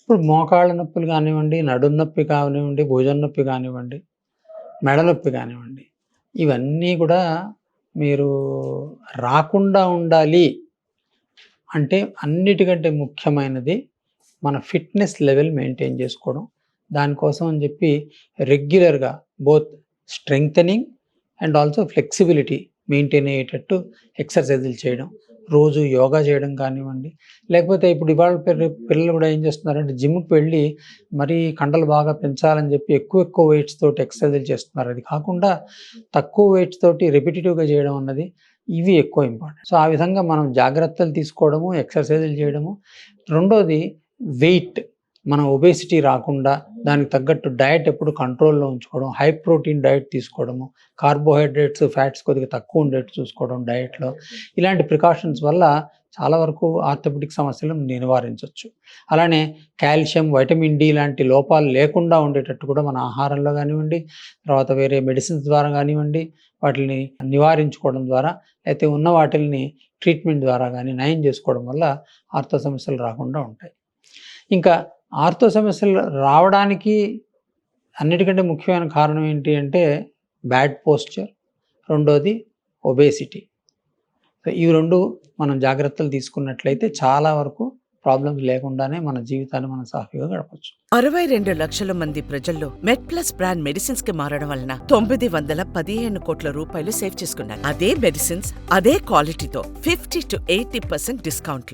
ఇప్పుడు మోకాళ్ళ నొప్పులు కానివ్వండి, నడుము నొప్పి కానివ్వండి, భుజం నొప్పి కానివ్వండి, మెడ నొప్పి కానివ్వండి, ఇవన్నీ కూడా మీరు రాకుండా ఉండాలి అంటే అన్నిటికంటే ముఖ్యమైనది మన ఫిట్‌నెస్ లెవెల్ మెయింటైన్ చేసుకోవడం. దానికోసం అని చెప్పి రెగ్యులర్‌గా both strengthening and also flexibility maintain అయ్యేటట్టు ఎక్సర్సైజులు చేయడం. రోజు యోగా చేయడం కానివ్వండి, లేకపోతే ఇప్పుడు ఇవాళ పిల్లలు కూడా ఏం చేస్తున్నారంటే జిమ్‌కి వెళ్ళి మరీ కండలు బాగా పెంచాలని చెప్పి ఎక్కువ వెయిట్స్ తోటి ఎక్సర్సైజులు చేస్తున్నారు. అది కాకుండా తక్కువ వెయిట్స్ తోటి రిపిటిటివ్‌గా చేయడం అన్నది ఇవి ఎక్కువ ఇంపార్టెంట్. సో, ఆ విధంగా మనం జాగ్రత్తలు తీసుకోవడము, ఎక్సర్సైజులు చేయడము. రెండోది వెయిట్ మన ఒబేసిటీ రాకుండా దానికి తగ్గట్టు డయట్ ఎప్పుడు కంట్రోల్‌లో ఉంచుకోవడం, హై ప్రోటీన్ డయట్ తీసుకోవడము, కార్బోహైడ్రేట్స్, ఫ్యాట్స్ కొద్దిగా తక్కువ ఉండేట్టు చూసుకోవడం డయట్‌లో. ఇలాంటి ప్రికాషన్స్ వల్ల చాలా వరకు ఆర్థోపెడిక్ సమస్యలను నివారించొచ్చు. అలానే కాల్షియం, వైటమిన్ డి లాంటి లోపాలు లేకుండా ఉండేటట్టు కూడా మన ఆహారంలో కానివ్వండి, తర్వాత వేరే మెడిసిన్స్ ద్వారా కానివ్వండి, వాటిని నివారించుకోవడం ద్వారా, అయితే ఉన్న వాటిల్ని ట్రీట్మెంట్ ద్వారా గానీ నయం చేసుకోవడం వల్ల ఆర్థో సమస్యలు రాకుండా ఉంటాయి. ఇంకా ఆర్థో సమస్యలు రావడానికి అన్నిటికంటే ముఖ్యమైన కారణం ఏంటి అంటే బ్యాడ్ పోస్చర్, రెండోది ఒబేసిటీ. సో, ఇవి 2 మనం జాగ్రత్తలు తీసుకున్నట్లయితే చాలా వరకు ప్రాబ్లమ్స్ లేకుండానే మన జీవితాన్ని మనం సాఫీగా గడపొచ్చు. 62 లక్షల మంది ప్రజల్లో మెడ్ప్లస్ బ్రాండ్ మెడిసిన్స్ కి మారడం వలన 915 కోట్ల రూపాయలు సేవ్ చేసుకున్నారు. అదే మెడిసిన్స్ అదే క్వాలిటీతో 50 to 80% డిస్కౌంట్లు.